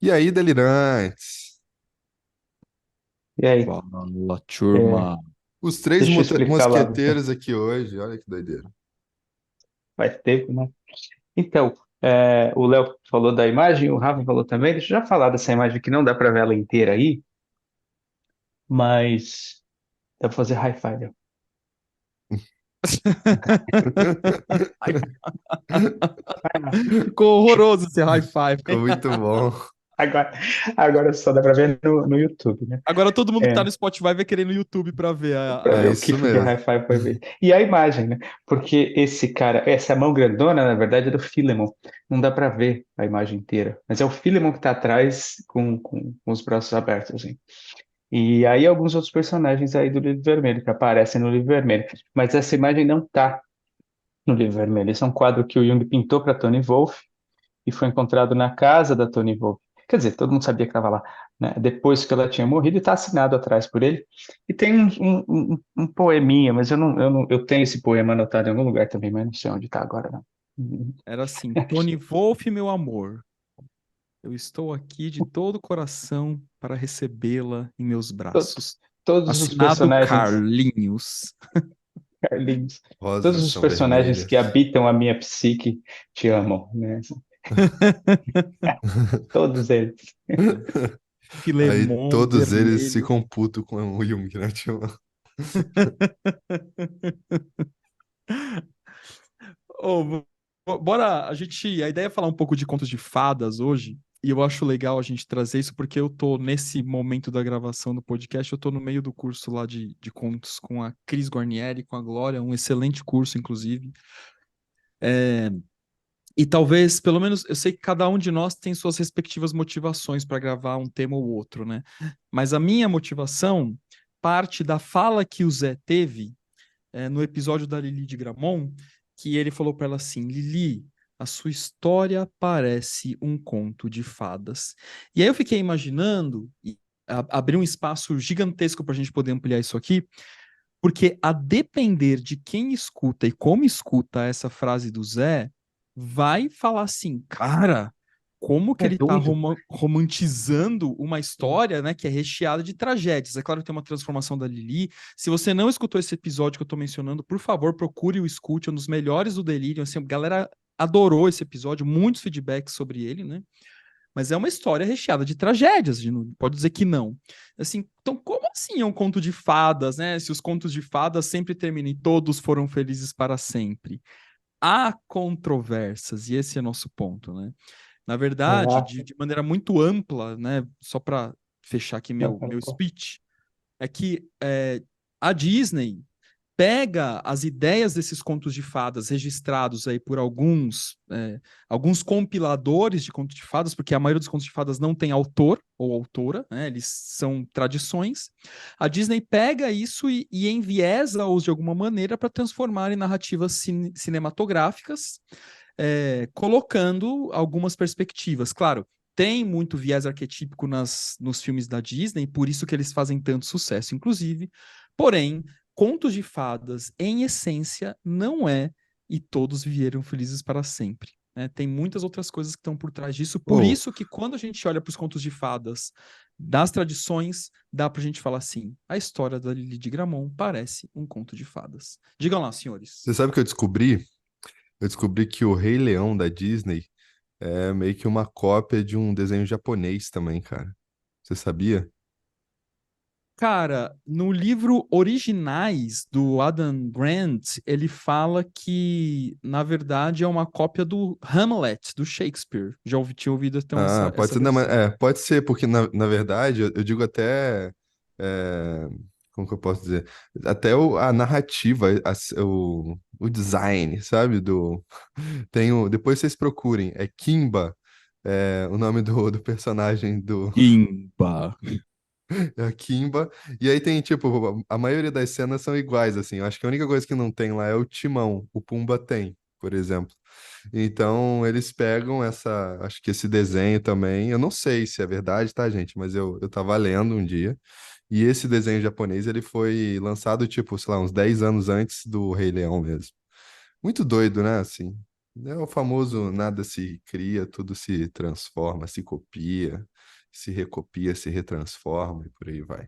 E aí, delirantes? E aí, Fala, é, turma. Os três deixa eu explicar lá. mosqueteiros aqui hoje, olha que doideira. Faz tempo, né? Então, o Léo falou da imagem, o Rafa falou também. Deixa eu já falar dessa imagem que não dá para ver ela inteira aí, mas dá para fazer high five. Ó. Ai, ficou horroroso esse high five. Ficou muito bom. Agora, agora só dá para ver no YouTube, né? Agora todo mundo que tá É, no Spotify vai querer no YouTube pra ver para É ver o isso GIF de mesmo. high five vai ver. E a imagem, né? Porque esse cara, essa mão grandona, na verdade, é do Philemon. Não dá para ver a imagem inteira, mas é o Philemon que está atrás com os braços abertos, assim. E aí alguns outros personagens aí do Livro Vermelho que aparecem no Livro Vermelho. Mas essa imagem não tá no Livro Vermelho. Esse é um quadro que o Jung pintou para Tony Wolff e foi encontrado na casa da Tony Wolff. Quer dizer, todo mundo sabia que estava lá, né? Depois que ela tinha morrido e está assinado atrás por ele. E tem um poeminha, mas eu tenho esse poema anotado em algum lugar também, mas não sei onde está agora, não. Era assim, Tony Wolff, meu amor, eu estou aqui de todo o coração para recebê-la em meus To- braços. Todos os Assinado personagens Carlinhos. Carlinhos, todos Rosas os são personagens que vermelhas. habitam a minha psique te amam, né? Todos eles. Aí Filemon todos eles vermelho. ficam putos com o Jung, né? Tipo, Ô, bora, a ideia é falar um pouco de contos de fadas hoje, e eu acho legal a gente trazer isso porque eu tô nesse momento da gravação do podcast, eu tô no meio do curso lá de contos com a Cris Guarnieri, com a Glória, um excelente curso, inclusive. É, e talvez, pelo menos, eu sei que cada um de nós tem suas respectivas motivações para gravar um tema ou outro, né? Mas a minha motivação parte da fala que o Zé teve no episódio da Lili de Gramont, que ele falou para ela assim: Lili, a sua história parece um conto de fadas. E aí eu fiquei imaginando, e abrir um espaço gigantesco para a gente poder ampliar isso aqui, porque a depender de quem escuta e como escuta essa frase do Zé, vai falar assim, cara, como que É ele tá doido. romantizando uma história, né, que é recheada de tragédias. É claro que tem uma transformação da Lili. Se você não escutou esse episódio que eu tô mencionando, por favor, procure o escute, é um dos melhores do Delirium. Assim, a galera adorou esse episódio, muitos feedbacks sobre ele, né? Mas é uma história recheada de tragédias, a gente não pode dizer que não. Assim, então, como assim é um conto de fadas, né? Se os contos de fadas sempre terminam e todos foram felizes para sempre. Há controvérsias, e esse é nosso ponto, né? Na verdade, Ah, de maneira muito ampla, né? Só para fechar aqui não, meu pô. speech, é que a Disney pega as ideias desses contos de fadas registrados aí por alguns compiladores de contos de fadas, porque a maioria dos contos de fadas não tem autor ou autora, né? Eles são tradições. A Disney pega isso e enviesa-os de alguma maneira para transformar em narrativas cinematográficas, colocando algumas perspectivas. Claro, tem muito viés arquetípico nos filmes da Disney, por isso que eles fazem tanto sucesso, inclusive. Porém, contos de fadas, em essência, não é e todos viveram felizes para sempre. Né? Tem muitas outras coisas que estão por trás disso. Por oh, isso que quando a gente olha para os contos de fadas das tradições, dá para a gente falar assim: a história da Lili de Gramont parece um conto de fadas. Digam lá, senhores. você sabe o que eu descobri? Eu descobri que o Rei Leão da Disney é meio que uma cópia de um desenho japonês também, cara. Você sabia? Cara, no livro Originais do Adam Grant, ele fala que, na verdade, é uma cópia do Hamlet, do Shakespeare. Tinha ouvido então Ah, pode essa ser, não, mas, versão. pode ser, porque na verdade, eu digo até, é, como que eu posso dizer? Até a narrativa, o design, sabe? Depois vocês procurem, é Kimba, o nome do personagem Imba. é a Kimba, e aí tem, tipo, a maioria das cenas são iguais, assim, eu acho que a única coisa que não tem lá é o Timão, o Pumba tem, por exemplo. Então, eles pegam acho que esse desenho também, eu não sei se é verdade, tá, gente? Mas eu tava lendo um dia, e esse desenho japonês, ele foi lançado, tipo, sei lá, uns 10 anos antes do Rei Leão mesmo. Muito doido, né, assim? É o famoso nada se cria, tudo se transforma, se copia, se recopia, se retransforma e por aí vai.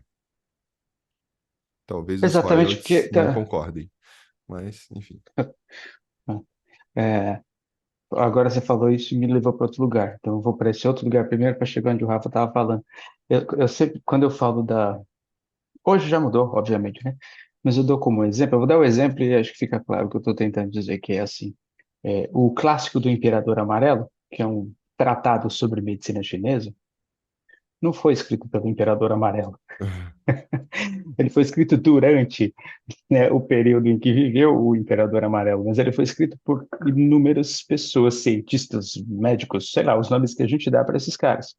Talvez os Exatamente royalties porque não tá. concordem, mas enfim. É, agora você falou isso e me levou para outro lugar. Então eu vou para esse outro lugar primeiro para chegar onde o Rafa estava falando. Eu sempre, quando eu falo da. Hoje já mudou, obviamente, né? Mas eu dou como exemplo, eu vou dar o exemplo e acho que fica claro o que eu estou tentando dizer, que é assim. O clássico do Imperador Amarelo, que é um tratado sobre medicina chinesa, não foi escrito pelo Imperador Amarelo. Ele foi escrito durante, né, o período em que viveu o Imperador Amarelo, mas ele foi escrito por inúmeras pessoas, cientistas, médicos, sei lá, os nomes que a gente dá para esses caras.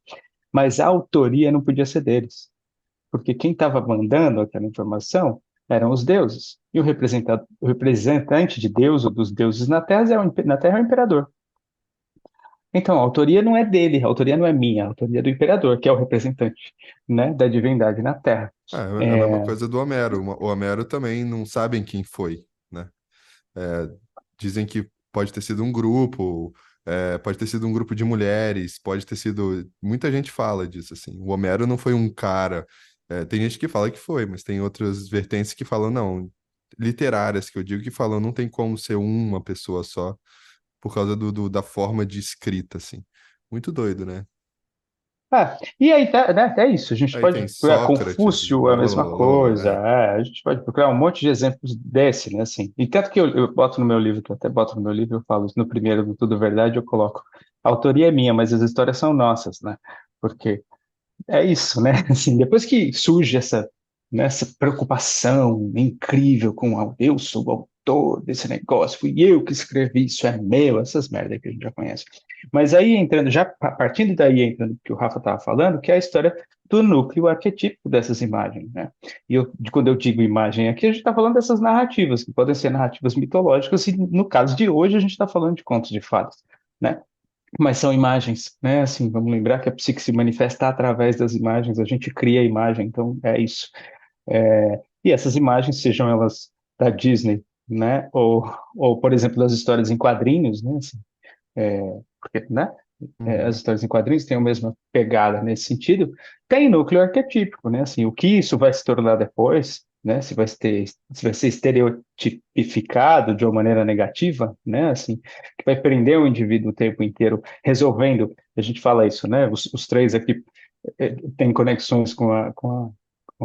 Mas a autoria não podia ser deles, porque quem estava mandando aquela informação eram os deuses. E o representante de Deus ou dos deuses na Terra é o imperador. Então, a autoria não é dele, a autoria não é minha, a autoria é do imperador, que é o representante, né, da divindade na Terra. É a mesma coisa do Homero. O Homero também não sabem quem foi, né? É, dizem que pode ter sido um grupo, pode ter sido um grupo de mulheres, pode ter sido. Muita gente fala disso, assim. O Homero não foi um cara. Tem gente que fala que foi, mas tem outras vertentes que falam, não. Literárias, que eu digo, que falam, não tem como ser uma pessoa só, por causa da forma de escrita, assim. Muito doido, né? E aí tá, né, é isso, a gente Aí pode tem procurar Sócrates e Confúcio, é blá a blá blá mesma blá blá. coisa, a gente pode procurar um monte de exemplos desse, né, assim. E tanto que eu boto no meu livro, que eu até boto no meu livro, eu falo isso no primeiro do Tudo Verdade, eu coloco, a autoria é minha, mas as histórias são nossas, né, porque é isso, né? Assim, depois que surge essa preocupação incrível com eu sou o autor desse negócio, fui eu que escrevi, isso é meu, essas merdas que a gente já conhece. Mas aí entrando, já partindo daí, entrando no que o Rafa estava falando, que é a história do núcleo arquetípico dessas imagens, né? E quando eu digo imagem aqui, a gente está falando dessas narrativas, que podem ser narrativas mitológicas, e no caso de hoje, a gente está falando de contos de fadas, né? Mas são imagens, né? Assim, vamos lembrar que a psique se manifesta através das imagens, a gente cria a imagem, então é isso. E essas imagens, sejam elas da Disney, né? Ou por exemplo, das histórias em quadrinhos, né? Assim, porque, né? As Uhum. histórias em quadrinhos têm a mesma pegada nesse sentido, tem núcleo arquetípico, né? Assim, o que isso vai se tornar depois, né? Se vai ser estereotipificado de uma maneira negativa, né? Assim, que vai prender o indivíduo o tempo inteiro resolvendo. A gente fala isso, né? Os três aqui têm conexões com a, com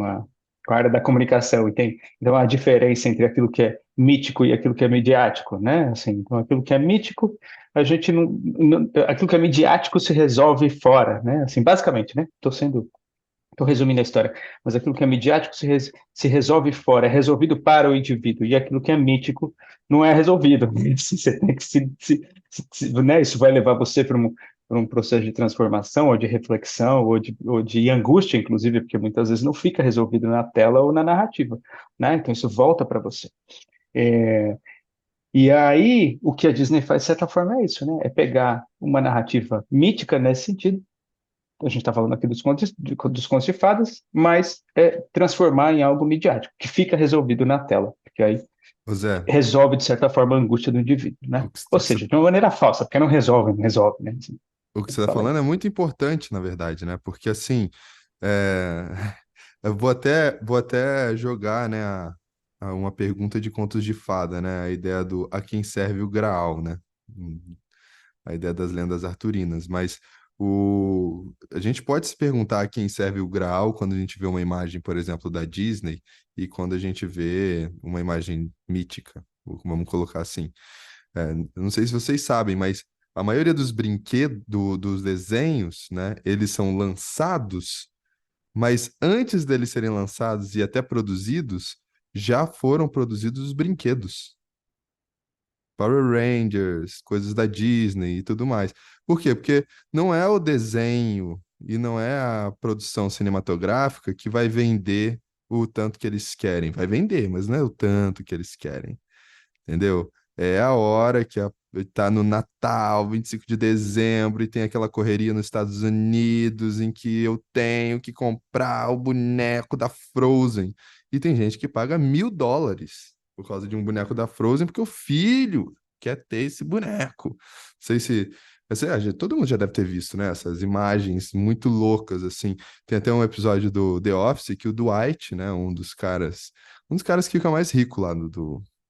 a área da comunicação e tem então a diferença entre aquilo que é mítico e aquilo que é midiático, né? Assim, então aquilo que é mítico a gente aquilo que é midiático se resolve fora, né? Assim, basicamente, né? Estou resumindo a história, mas aquilo que é midiático se resolve fora, é resolvido para o indivíduo, e aquilo que é mítico não é resolvido. Você tem que né? Isso vai levar você para um processo de transformação, ou de reflexão, ou de angústia, inclusive, porque muitas vezes não fica resolvido na tela ou na narrativa, né? Então isso volta para você. É, e aí, o que a Disney faz, de certa forma, é isso, né? É pegar uma narrativa mítica nesse sentido, a gente está falando aqui dos contos de fadas, mas transformar em algo midiático, que fica resolvido na tela, porque aí Ô Zé, resolve, de certa forma, a angústia do indivíduo, né? Ou seja, de uma maneira falsa, porque não resolve, né? Assim, o que eu você está falei. falando é muito importante, na verdade, né? Porque assim, é, eu vou até jogar, né, uma pergunta de contos de fada, né? A ideia do a quem serve o Graal, né? A ideia das lendas arturinas. Mas a gente pode se perguntar a quem serve o Graal quando a gente vê uma imagem, por exemplo, da Disney e quando a gente vê uma imagem mítica, vamos colocar assim. Eu não sei se vocês sabem, mas a maioria dos brinquedos, dos desenhos, né, eles são lançados, mas antes deles serem lançados e até produzidos, já foram produzidos os brinquedos. Power Rangers, coisas da Disney e tudo mais. Por quê? Porque não é o desenho e não é a produção cinematográfica que vai vender o tanto que eles querem. Vai vender, mas não é o tanto que eles querem, entendeu? É a hora que tá no Natal, 25 de dezembro, e tem aquela correria nos Estados Unidos em que eu tenho que comprar o boneco da Frozen. E tem gente que paga $1.000 por causa de um boneco da Frozen, porque o filho quer ter esse boneco. Não sei se. Todo mundo já deve ter visto, né? Essas imagens muito loucas, assim. Tem até um episódio do The Office que o Dwight, né? Um dos caras que fica mais rico lá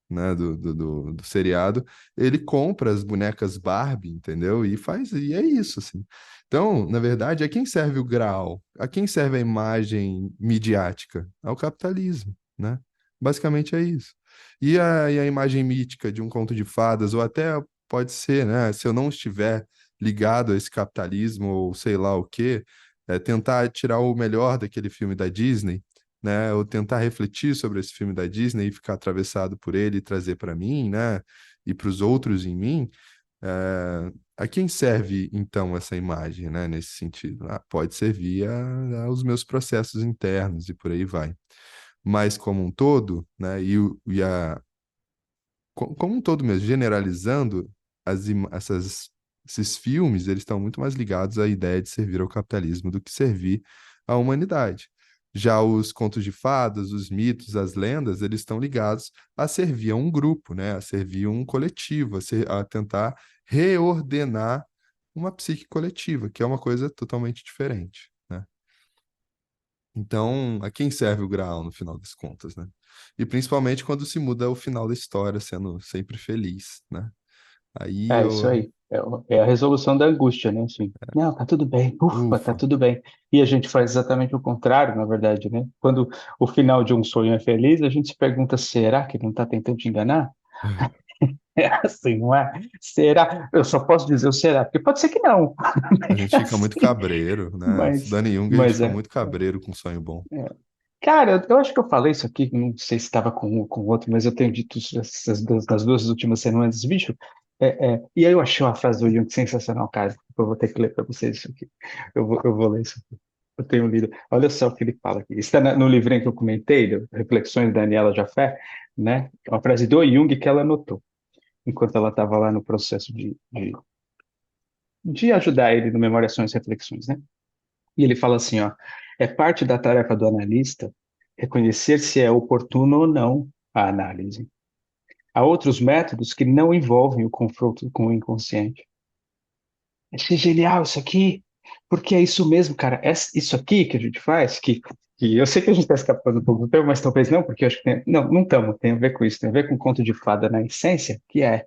né, do seriado, ele compra as bonecas Barbie, entendeu? E é isso, assim. Então, na verdade, a quem serve o Graal? A quem serve a imagem midiática? Ao capitalismo, né? Basicamente é isso. E a imagem mítica de um conto de fadas, ou até pode ser, né? Se eu não estiver ligado a esse capitalismo, ou sei lá o quê, tentar tirar o melhor daquele filme da Disney, né? Ou tentar refletir sobre esse filme da Disney e ficar atravessado por ele e trazer para mim, né? E para os outros em mim. A quem serve, então, essa imagem, né, nesse sentido? Pode servir aos meus processos internos e por aí vai. Mas como um todo, né, como um todo mesmo, generalizando, esses filmes, eles estão muito mais ligados à ideia de servir ao capitalismo do que servir à humanidade. Já os contos de fadas, os mitos, as lendas, eles estão ligados a servir a um grupo, né? A servir um coletivo, a tentar reordenar uma psique coletiva, que é uma coisa totalmente diferente, né? Então, a quem serve o Graal no final das contas, né? E principalmente quando se muda o final da história, sendo sempre feliz, né? Aí É isso eu. aí. É a resolução da angústia, né? Assim, não, tá tudo bem. Ufa, tá Ufa. tudo bem. E a gente faz exatamente o contrário, na verdade, né? Quando o final de um sonho é feliz, a gente se pergunta, será que ele não está tentando te enganar? É assim, não é? Será? Eu só posso dizer o será, porque pode ser que não. A gente É fica muito assim. cabreiro, né? Mas, Estudando Jung, a gente mas fica é. muito cabreiro com sonho bom. Cara, eu acho que eu falei isso aqui, não sei se estava com um com o outro, mas eu tenho dito isso nas duas últimas semanas, bicho. E aí eu achei uma frase do Jung sensacional, cara. Eu vou ter que ler para vocês isso aqui. Eu vou ler isso aqui. Eu tenho lido. Olha só o que ele fala aqui. Está no livrinho que eu comentei, Reflexões da Daniela Jafé, né? É uma frase do Jung que ela anotou, enquanto ela estava lá no processo de ajudar ele no Memoriações e Reflexões, né? E ele fala assim, ó, é parte da tarefa do analista reconhecer se é oportuno ou não a análise. Há outros métodos que não envolvem o confronto com o inconsciente. Achei genial isso aqui, porque é isso mesmo, cara. É isso aqui que a gente faz, que eu sei que a gente está escapando um pouco do tempo, mas talvez não, porque eu acho que não estamos, tem a ver com isso, tem a ver com o conto de fada na essência, que é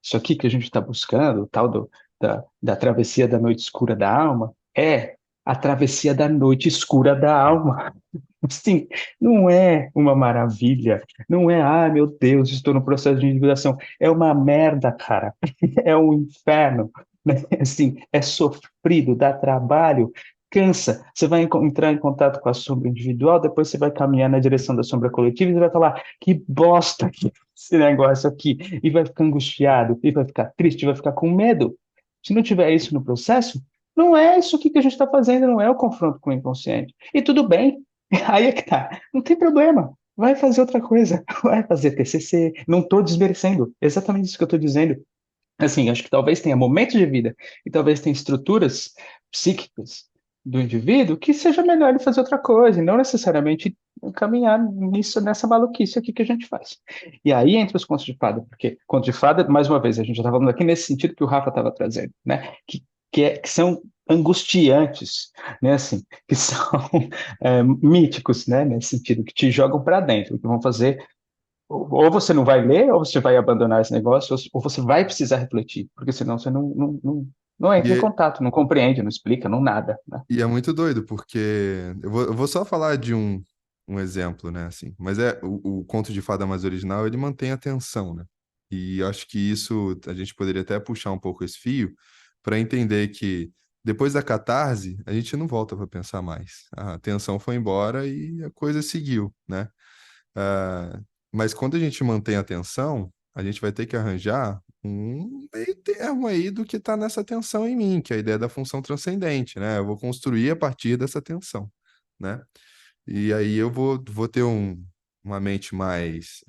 isso aqui que a gente está buscando, o tal da travessia da noite escura da alma, é a travessia da noite escura da alma. Sim, não é uma maravilha, não é, ah, meu Deus, estou no processo de individuação. É uma merda, cara. É um inferno, né? Assim, é sofrido, dá trabalho, cansa. Você vai entrar em contato com a sombra individual, depois você vai caminhar na direção da sombra coletiva e você vai falar, que bosta que é esse negócio aqui, e vai ficar angustiado, e vai ficar triste, vai ficar com medo. Se não tiver isso no processo, não é isso aqui que a gente está fazendo, não é o confronto com o inconsciente. E tudo bem, aí é que tá. Não tem problema. Vai fazer outra coisa. Vai fazer TCC. Não estou desmerecendo. Exatamente isso que eu estou dizendo. Assim, acho que talvez tenha momentos de vida e talvez tenha estruturas psíquicas do indivíduo que seja melhor ele fazer outra coisa e não necessariamente caminhar nessa maluquice aqui que a gente faz. E aí entra os contos de fada, porque contos de fada, mais uma vez, a gente já está falando aqui nesse sentido que o Rafa estava trazendo, né? Que são angustiantes, né? Assim, que são míticos, né? Nesse sentido, que te jogam para dentro, que vão fazer ou você não vai ler, ou você vai abandonar esse negócio, ou você vai precisar refletir, porque senão você não E entra em é, contato, não compreende, não explica, não nada, né? e é muito doido, porque eu vou só falar de um exemplo, né, assim, mas o conto de fada mais original, ele mantém a tensão, né? E acho que isso, a gente poderia até puxar um pouco esse fio para entender que depois da catarse, a gente não volta para pensar mais. A tensão foi embora e a coisa seguiu, né? Ah, mas quando a gente mantém a tensão, a gente vai ter que arranjar um meio termo aí do que está nessa tensão em mim, que é a ideia da função transcendente, né? Eu vou construir a partir dessa tensão, né? E aí eu vou ter uma mente mais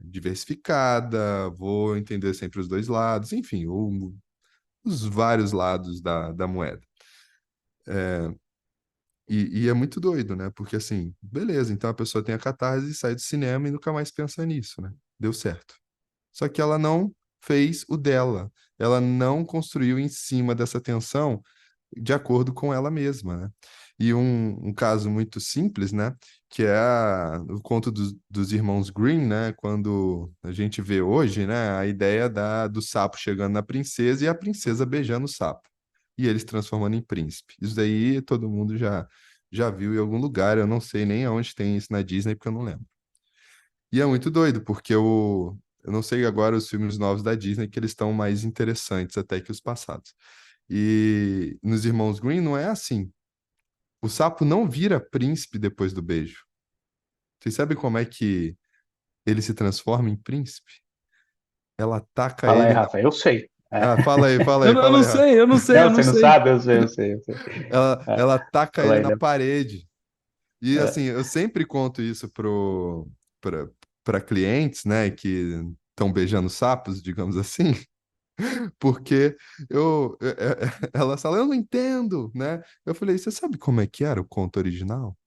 diversificada, vou entender sempre os dois lados, enfim, os vários lados da moeda. E é muito doido, né? Porque assim, beleza, então a pessoa tem a catarse, sai do cinema e nunca mais pensa nisso, né? Deu certo. Só que ela não fez o dela. Ela não construiu em cima dessa tensão de acordo com ela mesma, né? E um caso muito simples, né? Que é o conto dos irmãos Grimm, né? Quando a gente vê hoje, né? A ideia do sapo chegando na princesa e a princesa beijando o sapo. E ele se transformando em príncipe. Isso daí todo mundo já viu em algum lugar. Eu não sei nem aonde tem isso na Disney, porque eu não lembro. E é muito doido, porque eu não sei agora os filmes novos da Disney, que eles estão mais interessantes até que os passados. E nos Irmãos Green não é assim. O sapo não vira príncipe depois do beijo. Vocês sabem como é que ele se transforma em príncipe? Ela ataca Fala aí, ele na... Rafa, eu sei. É. Ah, fala aí, fala aí, Eu fala não aí, Rafa. sei, eu não sei, eu Não, não você não sei. sabe? Eu sei. É. Ela ataca Fala ele aí, na né? parede. E É. assim, eu sempre conto isso para clientes, né, que estão beijando sapos, digamos assim, porque ela fala, eu não entendo, né? Eu falei, você sabe como é que era o conto original,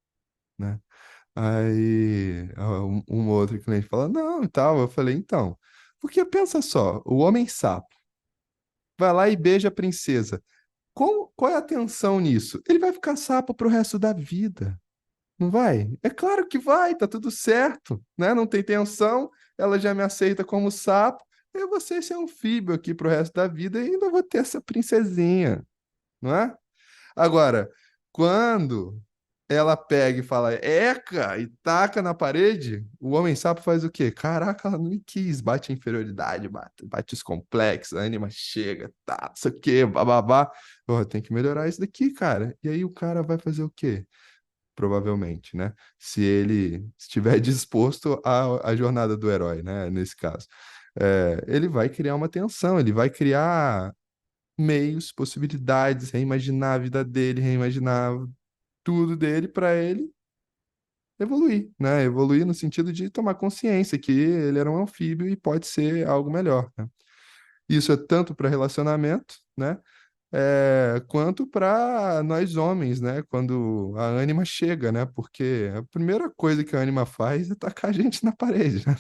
né? Aí um outro cliente fala, não, e tal. Eu falei, então, porque pensa só, o homem sapo vai lá e beija a princesa. Qual é a tensão nisso? Ele vai ficar sapo pro resto da vida. Não vai? É claro que vai, tá tudo certo, né? Não tem tensão, ela já me aceita como sapo. Eu vou ser esse anfíbio aqui pro resto da vida e ainda vou ter essa princesinha, não é? Agora, quando ela pega e fala eca e taca na parede, o homem sapo faz o quê? Caraca, ela não me quis, bate a inferioridade, bate os complexos, a anima chega, tá, não sei o quê, bababá. Pô, tem que melhorar isso daqui, cara. E aí o cara vai fazer o quê? Provavelmente, né? Se ele estiver disposto à jornada do herói, né? Nesse caso. Ele vai criar uma tensão, ele vai criar meios, possibilidades, reimaginar a vida dele, reimaginar tudo dele para ele evoluir, né? Evoluir no sentido de tomar consciência que ele era um anfíbio e pode ser algo melhor, né? Isso é tanto para relacionamento, né? Quanto para nós homens, né? Quando a ânima chega, né? Porque a primeira coisa que a ânima faz é tacar a gente na parede, né?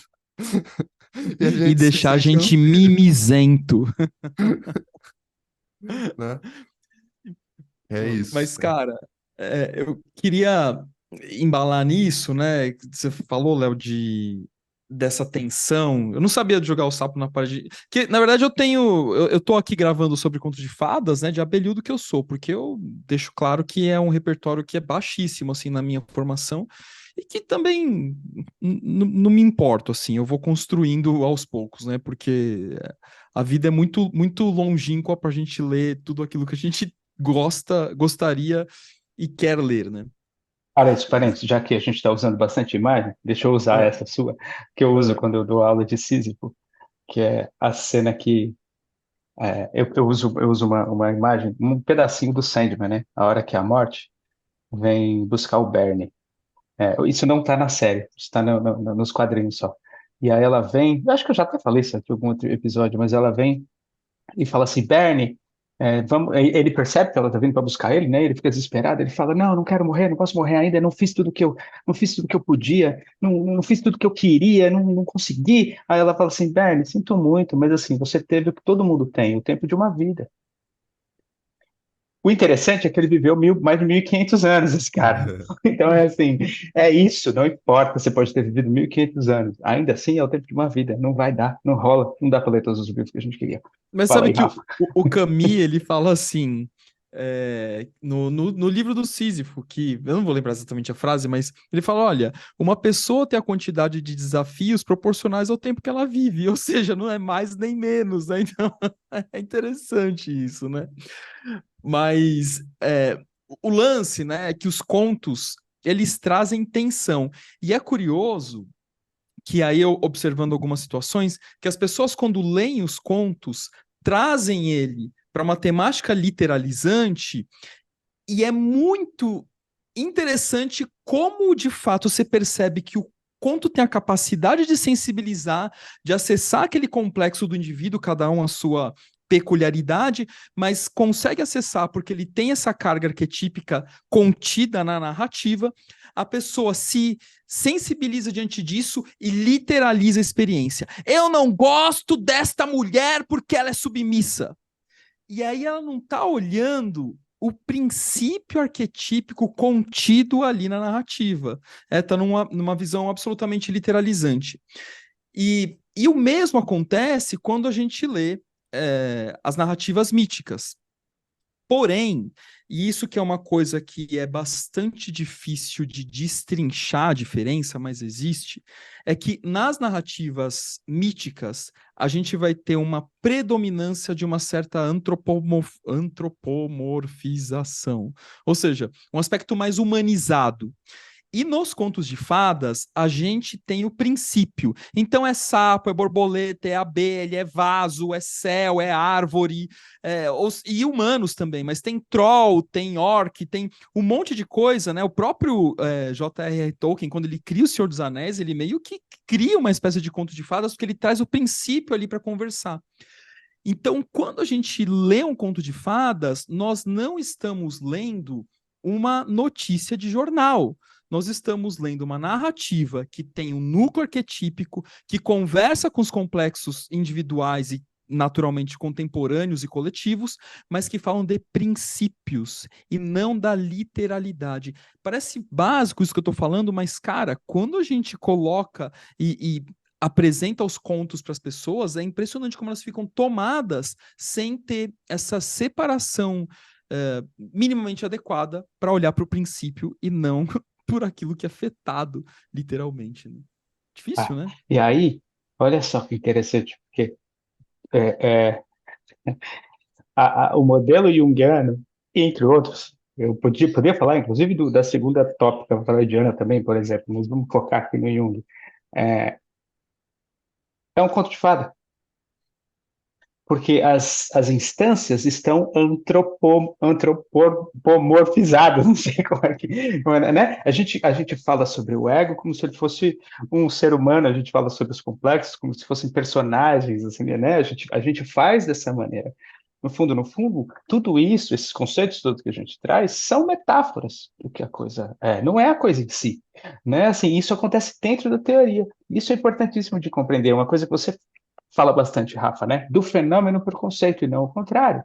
E a E gente se deixar a sente gente anfíbio, mimizento. né? É isso. Mas, cara, eu queria embalar nisso, né? Você falou, Léo, dessa tensão. Eu não sabia de jogar o sapo na parede. Que, na verdade, eu tô aqui gravando sobre contos de fadas, né? De abelhudo que eu sou, porque eu deixo claro que é um repertório que é baixíssimo, assim, na minha formação. E que também não me importo, assim, eu vou construindo aos poucos, né? Porque a vida é muito, muito longínqua pra gente ler tudo aquilo que a gente gostaria e quer ler, né? Parênteses, já que a gente está usando bastante imagem, deixa eu usar Ah, essa sua, que eu uso ah, quando eu dou aula de Sísifo, que é a cena que eu uso uma imagem, um pedacinho do Sandman, né? A hora que a morte vem buscar o Bernie. Isso não está na série, está nos quadrinhos só. E aí ela vem, eu acho que eu já até falei isso aqui em algum outro episódio, mas ela vem e fala assim, Bernie, vamos. Ele percebe que ela está vindo para buscar ele, né? Ele fica desesperado, ele fala, não, não quero morrer, não posso morrer ainda, não fiz tudo que eu podia, não fiz tudo que eu queria, não consegui. Aí ela fala assim, Bernie, sinto muito, mas assim, você teve o que todo mundo tem, o tempo de uma vida. O interessante é que ele viveu mais de 1.500 anos, esse cara. Então é assim, é isso, não importa, você pode ter vivido 1.500 anos. Ainda assim é o tempo de uma vida, não vai dar, não rola, não dá para ler todos os livros que a gente queria. Mas Fala sabe aí, que Rafa. o Camus, ele fala assim, no livro do Sísifo, que eu não vou lembrar exatamente a frase, mas ele fala, olha, uma pessoa tem a quantidade de desafios proporcionais ao tempo que ela vive, ou seja, não é mais nem menos, né? Então, é interessante isso, né? Mas o lance, né, é que os contos, eles trazem tensão. E é curioso que aí eu observando algumas situações, que as pessoas quando leem os contos, trazem ele para uma temática literalizante e é muito interessante como de fato você percebe que o conto tem a capacidade de sensibilizar, de acessar aquele complexo do indivíduo, cada um a sua peculiaridade, mas consegue acessar porque ele tem essa carga arquetípica contida na narrativa, a pessoa se sensibiliza diante disso e literaliza a experiência. Eu não gosto desta mulher porque ela é submissa. E aí ela não está olhando o princípio arquetípico contido ali na narrativa. Está numa visão absolutamente literalizante. E o mesmo acontece quando a gente lê as narrativas míticas. Porém, e isso que é uma coisa que é bastante difícil de destrinchar a diferença, mas existe, é que nas narrativas míticas a gente vai ter uma predominância de uma certa antropomorfização, ou seja, um aspecto mais humanizado. E nos contos de fadas, a gente tem o princípio. Então é sapo, é borboleta, é abelha, é vaso, é céu, é árvore, e humanos também, mas tem troll, tem orc, tem um monte de coisa, né? O próprio J.R.R. Tolkien, quando ele cria o Senhor dos Anéis, ele meio que cria uma espécie de conto de fadas, porque ele traz o princípio ali para conversar. Então, quando a gente lê um conto de fadas, nós não estamos lendo uma notícia de jornal. Nós estamos lendo uma narrativa que tem um núcleo arquetípico, que conversa com os complexos individuais e naturalmente contemporâneos e coletivos, mas que falam de princípios e não da literalidade. Parece básico isso que eu estou falando, mas, cara, quando a gente coloca e apresenta os contos para as pessoas, é impressionante como elas ficam tomadas sem ter essa separação minimamente adequada para olhar para o princípio e não por aquilo que é afetado, literalmente. Né? Difícil, né? E aí, olha só que interessante, porque é, é, o modelo junguiano, entre outros, eu podia falar, inclusive, da segunda tópica freudiana também, por exemplo, mas vamos focar aqui no Jung. É um conto de fada, porque as instâncias estão antropomorfizadas, não sei como é, né? A gente fala sobre o ego como se ele fosse um ser humano, a gente fala sobre os complexos como se fossem personagens, assim, né? A gente faz dessa maneira. No fundo, tudo isso, esses conceitos todos que a gente traz, são metáforas do que a coisa é, não é a coisa em si, né? Assim, isso acontece dentro da teoria. Isso é importantíssimo de compreender, uma coisa que você fala bastante, Rafa, né? Do fenômeno por conceito e não o contrário,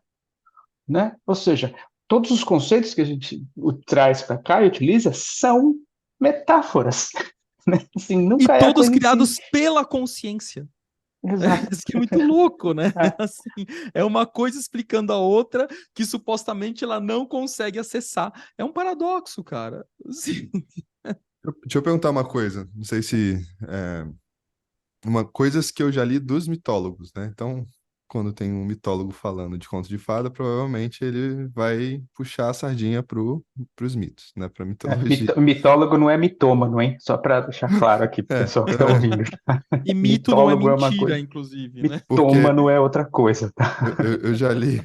né? Ou seja, todos os conceitos que a gente traz para cá e utiliza são metáforas, né? Assim, E nunca é a todos coisa em si. criados pela consciência. Exato. Isso que é muito louco, né? É. Assim, é uma coisa explicando a outra que supostamente ela não consegue acessar. É um paradoxo, cara. Assim, Deixa eu perguntar uma coisa, não sei se coisas que eu já li dos mitólogos, né? Então, quando tem um mitólogo falando de conto de fada, provavelmente ele vai puxar a sardinha pros mitos, né? Pra mitologia. Mitólogo não é mitômano, hein? Só para deixar claro aqui para o É, pessoal que está ouvindo. e mito não é Mitólogo é uma mentira, coisa, inclusive, né? porque mitômano é outra coisa, tá? eu já li,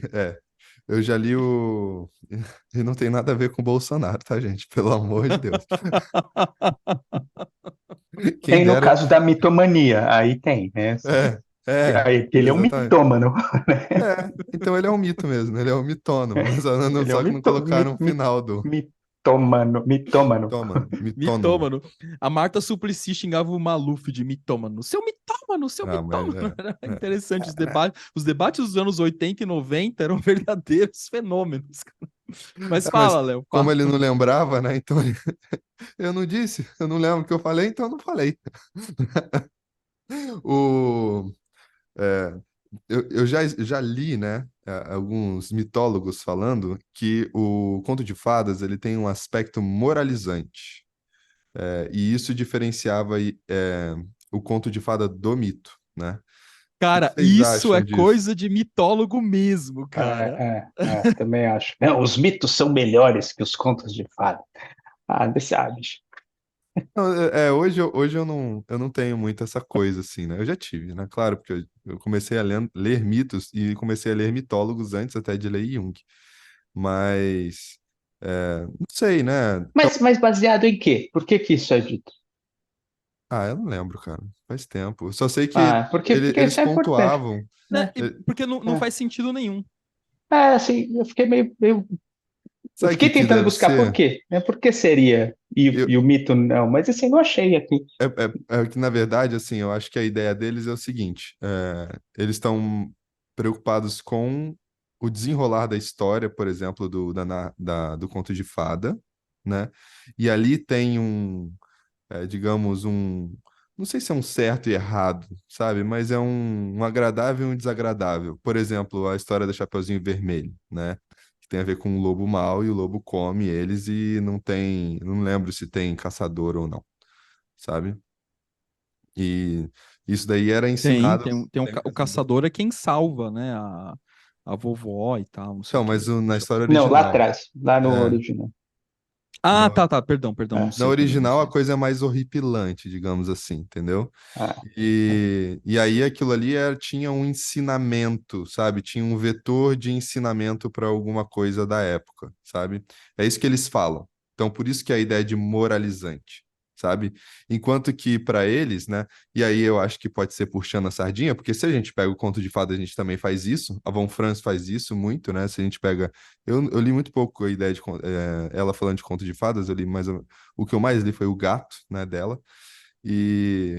eu já li o. E não tem nada a ver com o Bolsonaro, tá, gente? Pelo amor de Deus. Quem Tem no dera. caso da mitomania, aí tem, né? Aí, ele é um Exatamente. mitômano, né? Então ele é um mito mesmo, ele é um mitônomo, Ele é um só que não colocaram o final do mitômano, mitômano. mitônomo. Mitômano. A Marta Suplicy xingava o Maluf de mitômano. Seu mitômano, seu Ah, mas mitômano. Era interessante os debates. Os debates dos anos 80 e 90 eram verdadeiros fenômenos. Mas mas fala, Léo. como Fala. ele não lembrava, né? Então eu não disse, eu não lembro o que eu falei, então eu não falei. O, é, eu já li, né, alguns mitólogos falando que o conto de fadas ele tem um aspecto moralizante. E isso diferenciava o conto de fada do mito, né? O que Cara, vocês isso é acham disso? coisa de mitólogo mesmo, cara. Também acho. Não, os mitos são melhores que os contos de fada. Bicho. Não, hoje eu não tenho muito essa coisa assim, né? Eu já tive, né? Claro, porque eu comecei a ler mitos e comecei a ler mitólogos antes até de ler Jung. Mas, não sei, né? Mas baseado em quê? Por que que isso é dito? Ah, eu não lembro, cara. Faz tempo. Eu só sei que Ah, porque eles isso é importante, pontuavam. né? Porque não É. faz sentido nenhum. Assim, eu fiquei meio. Eu Sabe o fiquei que tentando deve buscar por ser? quê, né? Por que seria? Eu, E o mito não, mas assim, não achei aqui. é que, na verdade, assim, eu acho que a ideia deles é o seguinte: eles estão preocupados com o desenrolar da história, por exemplo, do conto de fada, né? E ali tem digamos, não sei se é um certo e errado, sabe? Mas é um agradável e um desagradável. Por exemplo, a história do Chapeuzinho Vermelho, né? Que tem a ver com o lobo mau e o lobo come eles e não lembro se tem caçador ou não, sabe? E isso daí era Tem, ensinado tem, um- tem um ca- o caçador é quem salva, né? A vovó e tal, não sei o Então, quê. mas na história Não, lá original. atrás, lá no É, original. Ah, na, tá, perdão, não É. na sei também, não original a sei. coisa é mais horripilante, digamos assim, entendeu? Ah, E aí aquilo ali tinha um ensinamento, sabe? Tinha um vetor de ensinamento para alguma coisa da época, sabe? É isso que eles falam. Então, por isso que a ideia de moralizante, sabe? Enquanto que para eles, né? E aí eu acho que pode ser puxando a sardinha, porque se a gente pega o conto de fadas, a gente também faz isso. A Von Franz faz isso muito, né? Se a gente pega. Eu li muito pouco a ideia de ela falando de conto de fadas, eu li mais. O que eu mais li foi o gato, né, dela.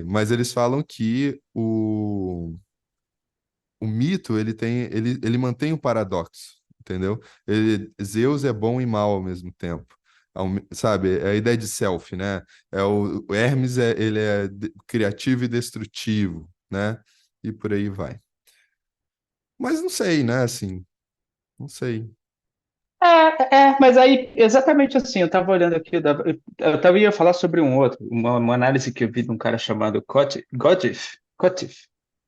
Mas eles falam que o mito ele mantém o paradoxo, entendeu? Zeus é bom e mal ao mesmo tempo. Sabe, é a ideia de self, né? O Hermes ele é criativo e destrutivo, né? E por aí vai. Mas não sei, né? Assim, não sei. mas aí, exatamente assim, eu estava olhando aqui, ia falar sobre um outro, uma análise que eu vi de um cara chamado Kotif,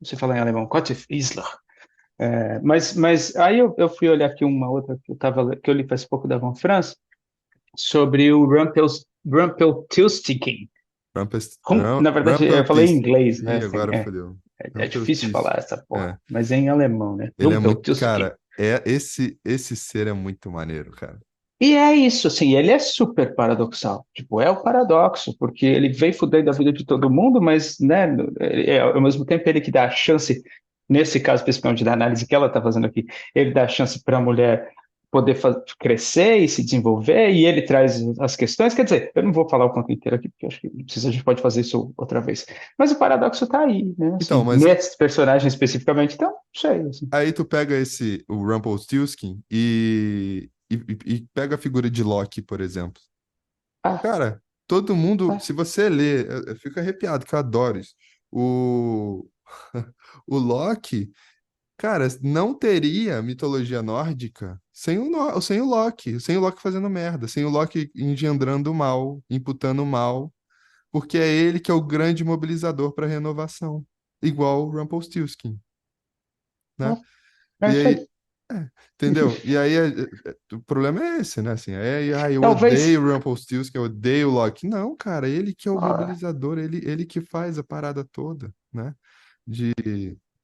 não sei falar em alemão, Kotif Isler. Mas aí eu fui olhar aqui uma outra que eu li faz pouco da Von Franz, sobre o Rumpelstiltskin. Na verdade, eu falei em Rumpeltiltskin. inglês, né? Ih, Assim, agora fodeu. é difícil falar Rumpeltiltskin. essa porra, É. mas é em alemão, né? Ele é muito. Rumpelstiltskin. Cara, esse ser é muito maneiro, cara. E é isso, assim, ele é super paradoxal. Tipo, é o paradoxo, porque ele vem fudendo a vida de todo mundo, mas, né, ao mesmo tempo ele que dá a chance, nesse caso especificamente da análise que ela está fazendo aqui, ele dá a chance para a mulher poder crescer e se desenvolver, e ele traz as questões. Quer dizer, eu não vou falar o conto inteiro aqui, porque acho que não precisa, a gente pode fazer isso outra vez. Mas o paradoxo está aí, né? Então, Assim, mas nesse personagem especificamente, então, não sei, assim. aí tu pega o Rumpelstiltskin e pega a figura de Loki, por exemplo. Ah, Cara, todo mundo, ah, se você ler, eu fico arrepiado, que eu adoro isso. O, o Loki, cara, não teria mitologia nórdica sem o Loki, sem o Loki fazendo merda, sem o Loki engendrando o mal, imputando o mal, porque é ele que é o grande mobilizador para renovação, igual o Rumpelstiltskin, né? é E isso aí, aí. entendeu? E aí o problema é esse, né? Assim, eu odeio Talvez. o Rumpelstiltskin, eu odeio o Loki. Não, cara, ele que é o ah, mobilizador, ele que faz a parada toda, né? De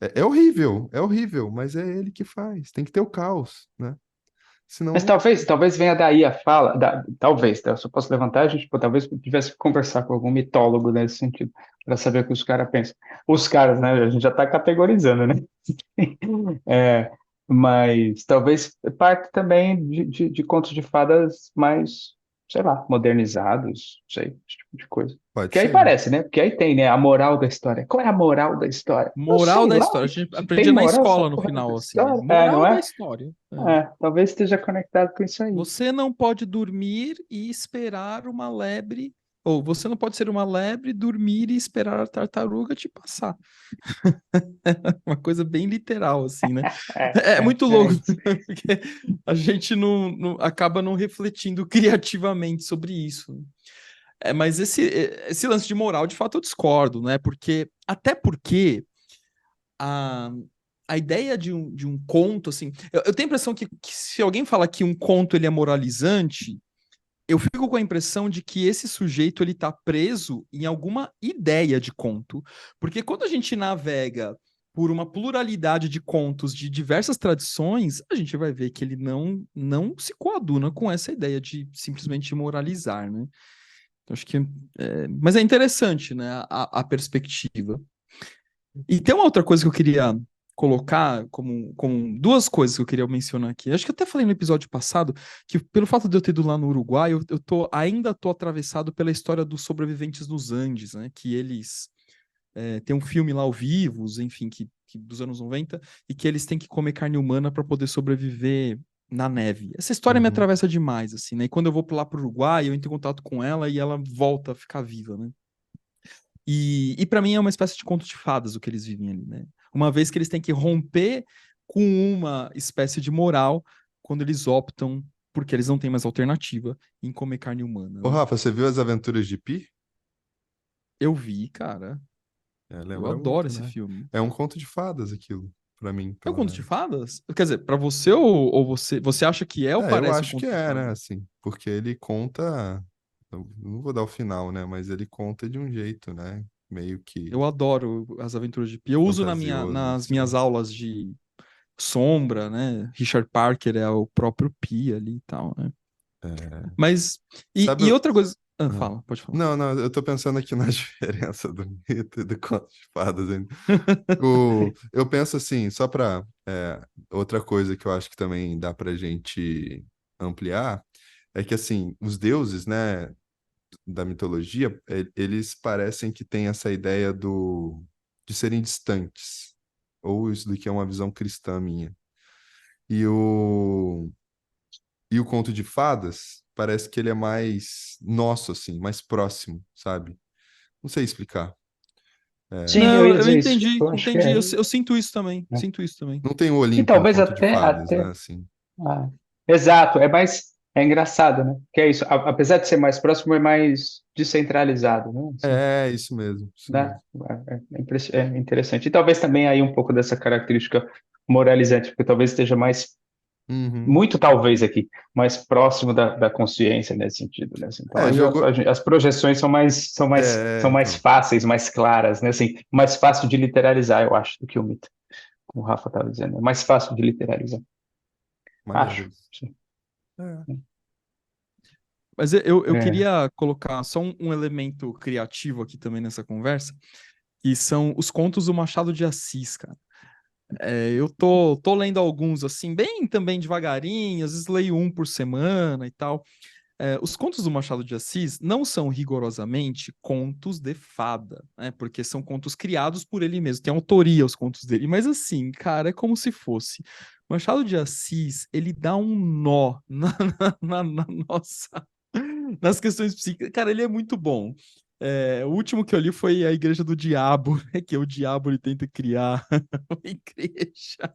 é horrível, mas é ele que faz. Tem que ter o caos, né? Mas Senão, talvez venha daí a fala, talvez, tá? Eu só posso levantar, a gente talvez tivesse que conversar com algum mitólogo nesse sentido, para saber o que os caras pensam. Os caras, né? A gente já está categorizando, né? É, mas talvez parte também de contos de fadas mais, sei lá, modernizados, não sei, esse tipo de coisa. pode Que aí ser. parece, né? Porque aí tem, né, a moral da história. Qual é a moral da história? Eu Moral sei da lá, história. A gente se tem aprendia na moral essa escola no porra da final, assim. história. Não Moral da é? história. Talvez esteja conectado com isso aí. Você não pode dormir e esperar uma lebre. Ou você não pode ser uma lebre, dormir e esperar a tartaruga te passar. Uma coisa bem literal, assim, né? É muito É louco, isso. porque a gente acaba não refletindo criativamente sobre isso. Mas esse lance de moral, de fato, eu discordo, né? Até porque a, a ideia de um conto, assim, eu tenho a impressão que se alguém fala que um conto ele é moralizante, eu fico com a impressão de que esse sujeito ele está preso em alguma ideia de conto, porque quando a gente navega por uma pluralidade de contos de diversas tradições, a gente vai ver que ele não se coaduna com essa ideia de simplesmente moralizar, né? Acho que mas é interessante, né, a perspectiva. E tem uma outra coisa que eu queria colocar como duas coisas que eu queria mencionar aqui. Acho que eu até falei no episódio passado que pelo fato de eu ter ido lá no Uruguai, ainda tô atravessado pela história dos sobreviventes nos Andes, né? Que eles têm um filme lá ao vivo, enfim, que dos anos 90, e que eles têm que comer carne humana para poder sobreviver na neve. Essa história me Uhum. atravessa demais, assim, né? E quando eu vou lá pro Uruguai, eu entro em contato com ela e ela volta a ficar viva, né? E para mim é uma espécie de conto de fadas o que eles vivem ali, né? Uma vez que eles têm que romper com uma espécie de moral quando eles optam, porque eles não têm mais alternativa, em comer carne humana, Ô, né? Rafa, você viu As Aventuras de Pi? Eu vi, cara. Eu Lembra adoro muito, esse né? filme. É um conto de fadas aquilo, pra mim, É um pelo conto de menos. fadas? Quer dizer, pra você ou você acha que é ou Eu parece um acho que conto de é, né, fadas? assim, porque ele conta, eu não vou dar o final, né, mas ele conta de um jeito, né, meio que Eu adoro As Aventuras de Pi. Eu uso fantasioso, nas minhas assim. aulas de sombra, né? Richard Parker é o próprio Pi ali e tal, né? É, Mas, sabe, e outra coisa. Ah, ah, fala, pode falar. não, não, eu tô pensando aqui na diferença do mito e do conto de fadas ainda. Eu penso assim, só pra, outra coisa que eu acho que também dá pra gente ampliar, é que, assim, os deuses, né, da mitologia, eles parecem que têm essa ideia de serem distantes. Ou isso daqui é uma visão cristã minha. E e o conto de fadas parece que ele é mais nosso, assim, mais próximo, sabe? Não sei explicar. Sim, eu Não, ia eu dizer isso. entendi, Eu acho que entendi. é, Eu sinto isso também, né? sinto isso também. Não tem o E Olimpo em talvez conto de até, fadas, né? até, Assim. ah, exato, é mais, é engraçado, né? Que é isso, apesar de ser mais próximo, é mais descentralizado, né? Assim, É, isso mesmo, isso né? mesmo. É interessante. E talvez também aí um pouco dessa característica moralizante, porque talvez esteja mais, Uhum. muito talvez aqui, mais próximo da consciência nesse sentido, né? Assim, então aí Jogou. as projeções são mais Então, fáceis, mais claras, né? Assim, mais fácil de literalizar, eu acho, do que o mito, como o Rafa estava dizendo. É mais fácil de literalizar, maneiro acho. isso. Sim. É. Mas eu É. queria colocar só um elemento criativo aqui também nessa conversa, que são os contos do Machado de Assis, cara. Eu tô lendo alguns, assim, bem também devagarinho, às vezes leio um por semana e tal. Os contos do Machado de Assis não são rigorosamente contos de fada, né? Porque são contos criados por ele mesmo, tem autoria os contos dele. Mas assim, cara, é como se fosse. Machado de Assis, ele dá um nó na nossa, nas questões psíquicas. Cara, ele é muito bom. O último que eu li foi A Igreja do Diabo, né? Que o diabo ele tenta criar uma igreja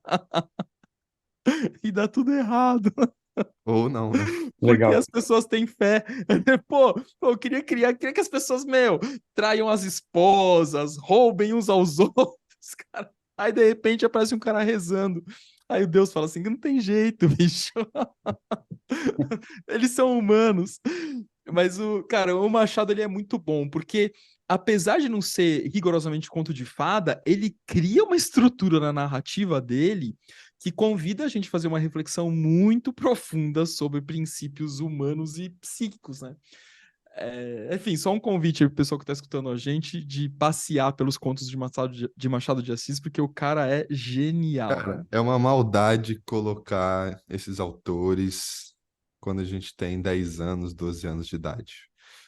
e dá tudo errado. Ou não, né? Porque Legal. as pessoas têm fé. Pô, eu queria que as pessoas, traiam as esposas, roubem uns aos outros, cara. Aí, de repente, aparece um cara rezando. Aí o Deus fala assim, não tem jeito, bicho. Eles são humanos. Mas cara, o Machado ele é muito bom, porque apesar de não ser rigorosamente conto de fada, ele cria uma estrutura na narrativa dele que convida a gente a fazer uma reflexão muito profunda sobre princípios humanos e psíquicos, né? Enfim, só um convite aí pro pessoal que está escutando a gente de passear pelos contos de Machado de Assis, porque o cara é genial, Cara, velho. é uma maldade colocar esses autores quando a gente tem 10 anos, 12 anos de idade.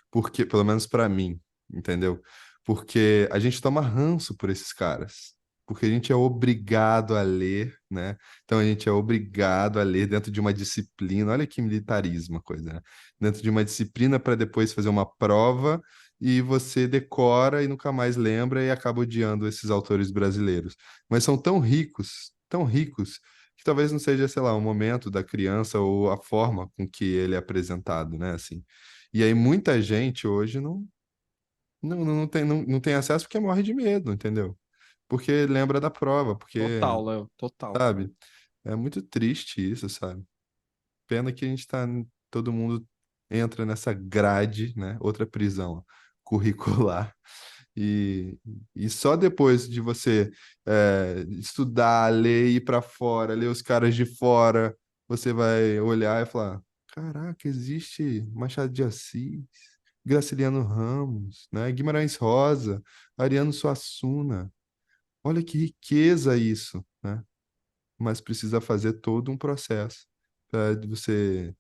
Porque, pelo menos pra mim, entendeu? Porque a gente toma ranço por esses caras. Porque a gente é obrigado a ler, né? Então a gente é obrigado a ler dentro de uma disciplina. Olha que militarismo a coisa, né? Dentro de uma disciplina para depois fazer uma prova e você decora e nunca mais lembra e acaba odiando esses autores brasileiros, mas são tão ricos, que talvez não seja, sei lá, o momento da criança ou a forma com que ele é apresentado, né, assim. E aí muita gente hoje não tem acesso porque morre de medo, entendeu? Porque lembra da prova, porque, Total, Léo, total. sabe, é muito triste isso, sabe? Pena que a gente tá, todo mundo entra nessa grade, né, outra prisão curricular. E, e só depois de você estudar, ler, ir para fora, ler os caras de fora, você vai olhar e falar: Caraca, existe Machado de Assis, Graciliano Ramos, né? Guimarães Rosa, Ariano Suassuna. Olha que riqueza isso, né? Mas precisa fazer todo um processo para você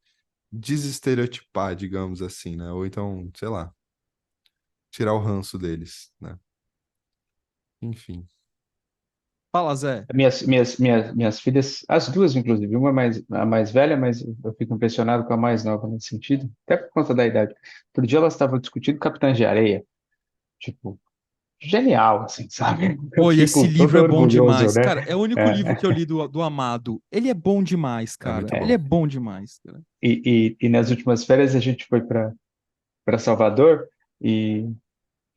desestereotipar, digamos assim, né? Ou então, sei lá, tirar o ranço deles, né? Enfim. Fala, Zé. Minhas filhas, as duas, inclusive, uma mais, a mais velha, mas eu fico impressionado com a mais nova nesse sentido, até por conta da idade. Outro dia elas estavam discutindo Capitães de Areia, tipo, genial, assim, sabe? Eu Oi, esse fico todo livro é bom orgulhoso, demais. né? Cara, é o único livro É, que eu li do Amado. Ele é bom demais, É cara. muito Ele é bom. bom demais, cara. e nas últimas férias a gente foi para Salvador e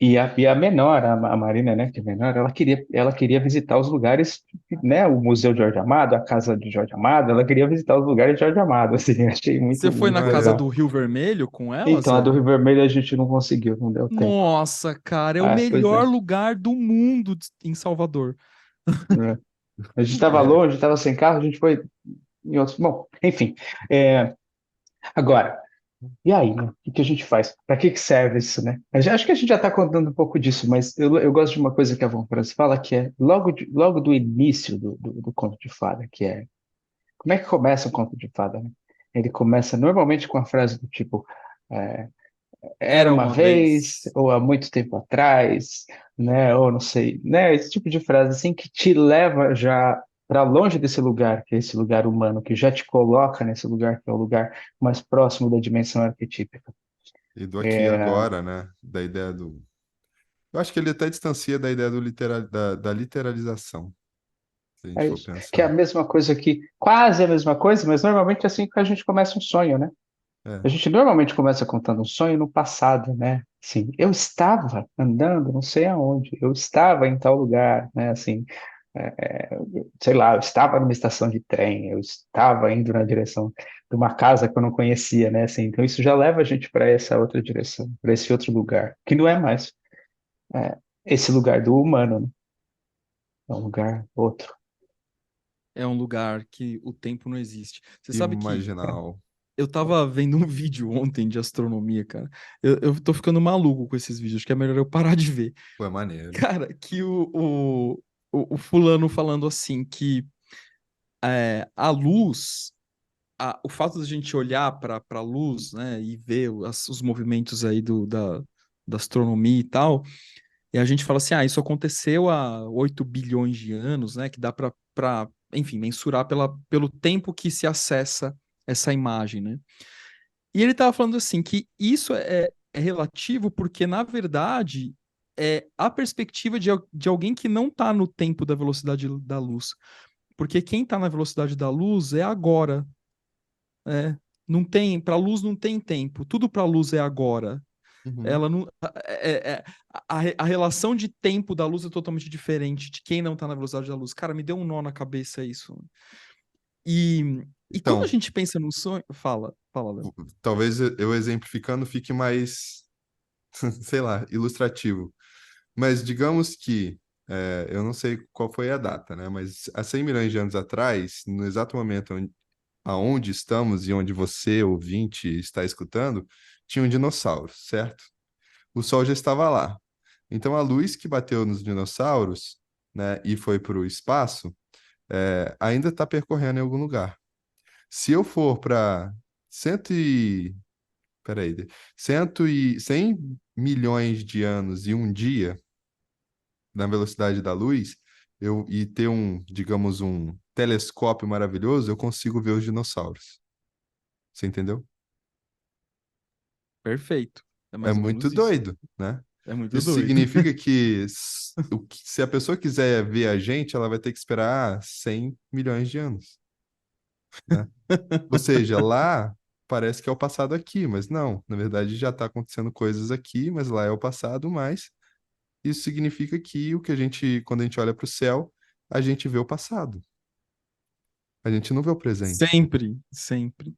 e a menor, a Marina, né, que é menor, ela queria visitar os lugares, né, o Museu de Jorge Amado, a casa de Jorge Amado, ela queria visitar os lugares de Jorge Amado, assim, eu achei Você muito, foi muito na casa Maneiro. legal. do Rio Vermelho com ela, Então, a do Zé? Rio Vermelho a gente não conseguiu, não deu tempo. Nossa, cara, é o Ah, pois melhor é. lugar do mundo em Salvador. É. A gente estava É, longe, estava sem carro, a gente foi em outros. Bom, enfim. É, agora, e aí, né? O que que a gente faz? Para que que serve isso, né? Acho que a gente já está contando um pouco disso, mas eu gosto de uma coisa que a Von Franz fala, que é logo do início do conto de fada, que é como é que começa um conto de fada, né? Ele começa normalmente com a frase do tipo é, era Era uma uma vez, vez. ou há muito tempo atrás, né? Ou não sei, né? Esse tipo de frase assim que te leva já para longe desse lugar, que é esse lugar humano, que já te coloca nesse lugar, que é o lugar mais próximo da dimensão arquetípica. e do aqui e É, agora, né? Da ideia do. Eu acho que ele até distancia da ideia da literalização, se a gente é for isso. Que é a pensar. mesma coisa que, quase a mesma coisa, mas normalmente é assim que a gente começa um sonho, né? É. A gente normalmente começa contando um sonho no passado, né? Assim, eu estava andando, não sei aonde, eu estava em tal lugar, né? Assim, sei lá, eu estava numa estação de trem, eu estava indo na direção de uma casa que eu não conhecia, né? Assim, então isso já leva a gente para essa outra direção, para esse outro lugar, que não é mais é, esse lugar do humano, né? É um lugar outro. É um lugar que o tempo não existe. Você sabe que Imaginal. eu tava vendo um vídeo ontem de astronomia, cara. Eu tô ficando maluco com esses vídeos, acho que é melhor eu parar de ver. Pô, é maneiro. Cara, que o fulano falando assim que a luz, o fato da gente olhar para a luz, né, e ver os movimentos aí da astronomia e tal, e a gente fala assim, isso aconteceu há 8 bilhões de anos, né, que dá para, enfim, mensurar pelo tempo que se acessa essa imagem, né? E ele estava falando assim que isso é relativo porque, na verdade, é a perspectiva de alguém que não está no tempo da velocidade da luz. Porque quem está na velocidade da luz é agora. É, não tem, para a luz não tem tempo. Tudo para a luz é agora. Uhum. Ela não, a relação de tempo da luz é totalmente diferente de quem não está na velocidade da luz. Cara, me deu um nó na cabeça isso. E quando a Então, gente pensa no sonho, fala, Léo. talvez eu exemplificando fique mais, sei lá, ilustrativo. Mas digamos que, eu não sei qual foi a data, né? Mas há 100 milhões de anos atrás, no exato momento aonde estamos e onde você, ouvinte, está escutando, tinha um dinossauro, certo? O Sol já estava lá. Então a luz que bateu nos dinossauros, né, e foi para o espaço, ainda está percorrendo em algum lugar. Se eu for para cento e... Peraí, 100 milhões de anos e um dia, na velocidade da luz, e ter digamos, um telescópio maravilhoso, eu consigo ver os dinossauros. Você entendeu? Perfeito. É É mais ou muito menos isso. doido, né? É muito Isso doido. significa que se a pessoa quiser ver a gente, ela vai ter que esperar 100 milhões de anos, né? Ou seja, lá parece que é o passado aqui, mas não. Na verdade, já está acontecendo coisas aqui, mas lá é o passado, mas isso significa que quando a gente olha para o céu, a gente vê o passado. A gente não vê o presente. Sempre, sempre.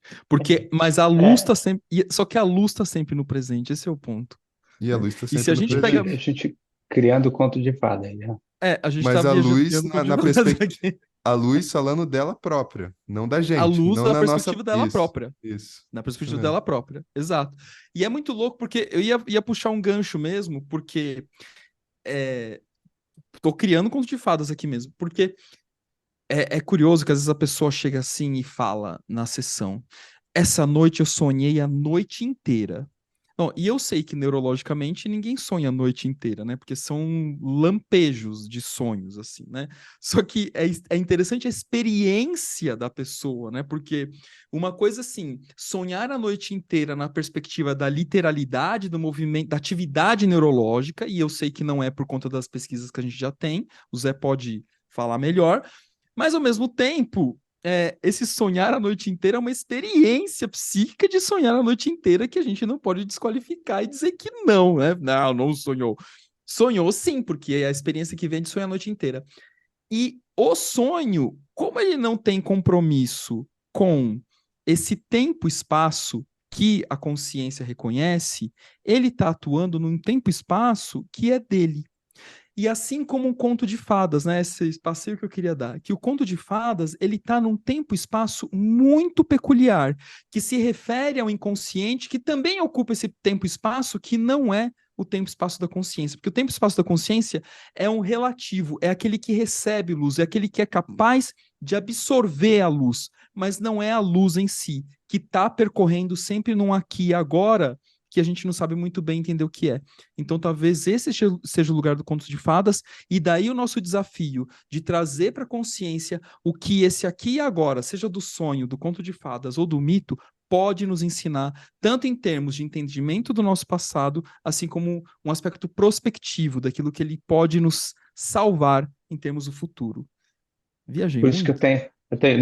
Mas a luz tá É, sempre. Só que a luz tá sempre no presente, esse é o ponto, E a né? luz está E se sempre a no gente pega. a presente. gente criando conto de fada aí, né? A gente tá Mas a luz viajando com na, de na fadas perspectiva aqui. a luz falando dela própria, não da A gente, luz não da na nossa. perspectiva dela própria. Isso Na perspectiva mesmo. dela própria, exato. E é muito louco porque eu ia puxar um gancho mesmo, porque tô criando conto de fadas aqui mesmo, porque é curioso que às vezes a pessoa chega assim e fala na sessão: essa noite eu sonhei a noite inteira. Bom, e eu sei que neurologicamente ninguém sonha a noite inteira, né? Porque são lampejos de sonhos, assim, né? Só que é interessante a experiência da pessoa, né? Porque uma coisa assim, sonhar a noite inteira na perspectiva da literalidade do movimento, da atividade neurológica, e eu sei que não é por conta das pesquisas que a gente já tem, o Zé pode falar melhor, mas ao mesmo tempo, esse sonhar a noite inteira é uma experiência psíquica de sonhar a noite inteira que a gente não pode desqualificar e dizer que não, né? Não, não sonhou. Sonhou sim, porque é a experiência que vem de sonhar a noite inteira. E o sonho, como ele não tem compromisso com esse tempo e espaço que a consciência reconhece, ele está atuando num tempo e espaço que é dele. E assim como um conto de fadas, né? Esse passeio que eu queria dar, que o conto de fadas, ele está num tempo e espaço muito peculiar, que se refere ao inconsciente, que também ocupa esse tempo e espaço que não é o tempo e espaço da consciência, porque o tempo e espaço da consciência é um relativo, é aquele que recebe luz, é aquele que é capaz de absorver a luz, mas não é a luz em si, que está percorrendo sempre num aqui e agora, que a gente não sabe muito bem entender o que é. Então, talvez esse seja o lugar do conto de fadas, e daí o nosso desafio de trazer para a consciência o que esse aqui e agora, seja do sonho, do conto de fadas ou do mito, pode nos ensinar, tanto em termos de entendimento do nosso passado, assim como um aspecto prospectivo daquilo que ele pode nos salvar em termos do futuro. Viajei Por isso que muito?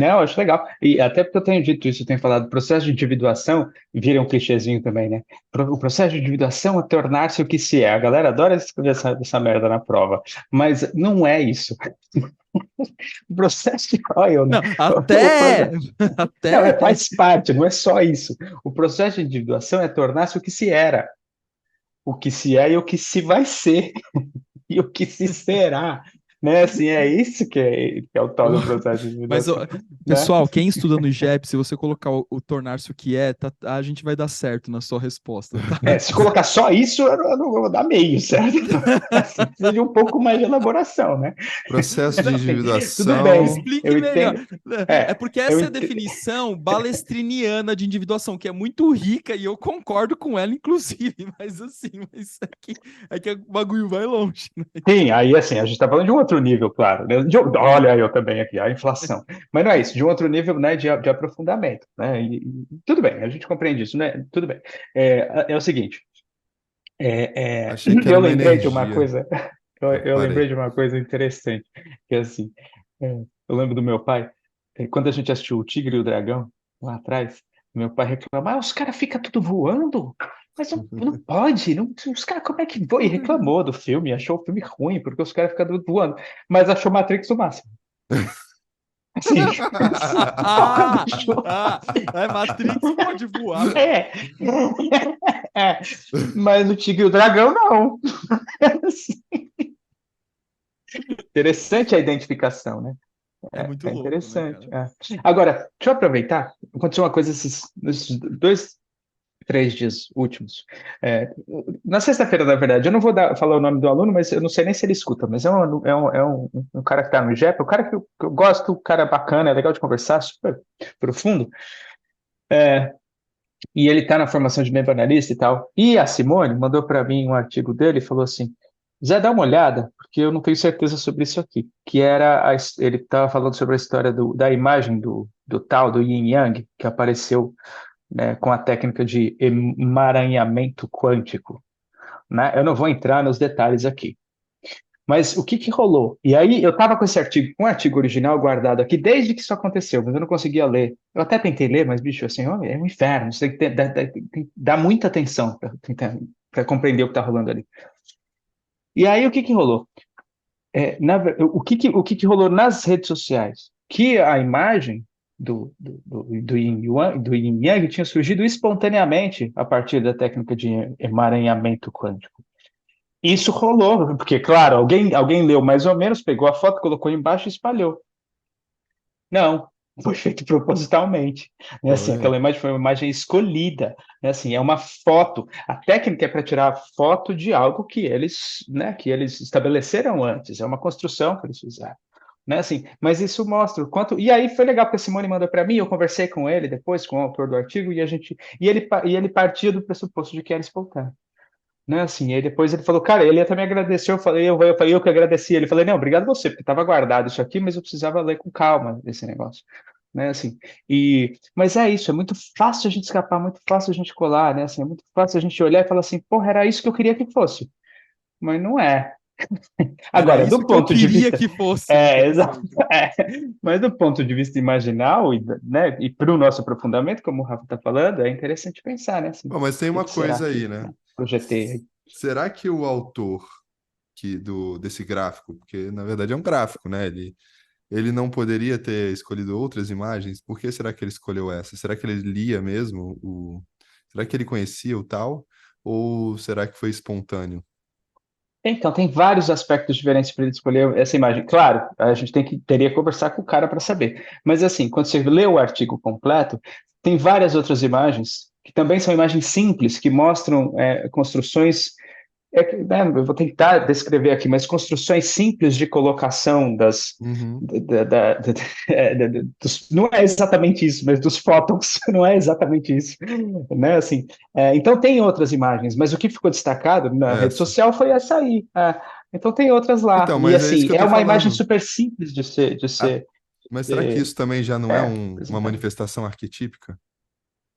não, eu acho legal. E até porque eu tenho dito isso, eu tenho falado, processo de individuação vira um clichêzinho também, né? O processo de individuação é tornar-se o que se é. A galera adora escrever essa merda na prova, mas não é isso. O processo de, olha eu, né? Não, O até, processo, não, até, faz parte, não é só isso. O processo de individuação é tornar-se o que se era, o que se é e o que se vai ser, e o que se será. Né? Assim, é isso que é o tal do processo de Mas, individuação, né? pessoal, quem estuda no IGEP, se você colocar o tornar-se o que é, a gente vai dar certo na sua resposta, tá? Se colocar só isso, eu não vou dar meio, certo? Assim, precisa de um pouco mais de elaboração, né? Processo de Mas, assim, tudo individuação. bem, Explique eu melhor. entendo. É É, porque eu essa é a entendo. definição balestriniana de individuação, que é muito rica e eu concordo com ela, inclusive, mas assim, mas é que o bagulho vai longe, né? Sim, aí assim, a gente está falando de um outro nível, claro, né? Olha eu também aqui, a inflação. Mas não é isso, de um outro nível, né, de aprofundamento, né? E tudo bem, a gente compreende isso, né? Tudo bem. É o seguinte, Achei que era eu uma lembrei de uma energia. coisa, Eu eu lembrei parei. de uma coisa interessante, que é assim, eu lembro do meu pai, quando a gente assistiu O Tigre e o Dragão, lá atrás, meu pai reclamava, os caras ficam tudo voando, mas não pode, não, os caras como é que voam? E reclamou do filme, achou o filme ruim, porque os caras ficam tudo voando, mas achou Matrix o máximo. Assim, porra, bicho. Matrix pode voar, pô. É, é, mas o Tigre e o Dragão não. Interessante a identificação, né? É muito É louco, né, interessante. cara? Agora, deixa eu aproveitar. Aconteceu uma coisa nesses 2, 3 dias últimos. Na sexta-feira, na verdade, eu não vou falar o nome do aluno, mas eu não sei nem se ele escuta, mas é um cara que está no IGEP, um cara que eu gosto, um cara bacana, é legal de conversar, super profundo. E ele está na formação de membro analista e tal. E a Simone mandou para mim um artigo dele e falou assim: Zé, dá uma olhada, porque eu não tenho certeza sobre isso aqui. Que era ele estava falando sobre a história da imagem do tal, do Yin Yang, que apareceu, né, com a técnica de emaranhamento quântico. Né? Eu não vou entrar nos detalhes aqui. Mas o que que rolou? E aí eu estava com esse artigo, com o artigo original guardado aqui desde que isso aconteceu, mas eu não conseguia ler. Eu até tentei ler, mas, bicho, assim, ó, é um inferno. Você tem que tem que dar muita atenção para compreender o que está rolando ali. E aí o que que rolou? O que que rolou nas redes sociais? Que a imagem do Yin Yang tinha surgido espontaneamente a partir da técnica de emaranhamento quântico. Isso rolou, porque, claro, alguém leu mais ou menos, pegou a foto, colocou embaixo e espalhou. Não, foi feito propositalmente. Né? Assim, Foi. aquela imagem foi uma imagem escolhida. Né? Assim, é uma foto. A técnica é para tirar foto de algo que eles, né, que eles estabeleceram antes. É uma construção que eles fizeram. Né? Assim, mas isso mostra o quanto. E aí foi legal, porque a Simone mandou para mim, eu conversei com ele depois, com o autor do artigo, e ele partia do pressuposto de que era espontâneo. Né, assim, aí depois ele falou, cara, ele até me agradeceu, eu falei, eu que agradeci, ele falou, não, obrigado você, porque estava guardado isso aqui, mas eu precisava ler com calma esse negócio, né, assim, mas é isso, é muito fácil a gente escapar, muito fácil a gente colar, né, assim, é muito fácil a gente olhar e falar assim, porra, era isso que eu queria que fosse, mas não é. Era Agora, isso do que eu ponto de queria vista, que fosse, né? exato, é, mas do ponto de vista imaginal, né, e para o nosso aprofundamento, como o Rafa está falando, é interessante pensar, né, assim, o Bom, mas tem que uma que será coisa aí, que, né? né, projetei aí? Será que o autor desse gráfico, porque na verdade é um gráfico, né? Ele não poderia ter escolhido outras imagens? Por que será que ele escolheu essa? Será que ele lia mesmo Será que ele conhecia o tal? Ou será que foi espontâneo? Então, tem vários aspectos diferentes para ele escolher essa imagem. Claro, a gente teria que conversar com o cara para saber. Mas, assim, quando você lê o artigo completo, tem várias outras imagens, que também são imagens simples, que mostram construções. Né, eu vou tentar descrever aqui, mas construções simples de colocação Uhum. não é exatamente isso, mas dos fótons, não é exatamente isso, né? Assim, então tem outras imagens, mas o que ficou destacado na rede Essa. social foi essa aí. Então tem outras lá. Então, E mas é isso assim, que eu é tô uma imagem falando. super simples Ah, mas será que de isso também já não é uma apresentar. manifestação arquetípica,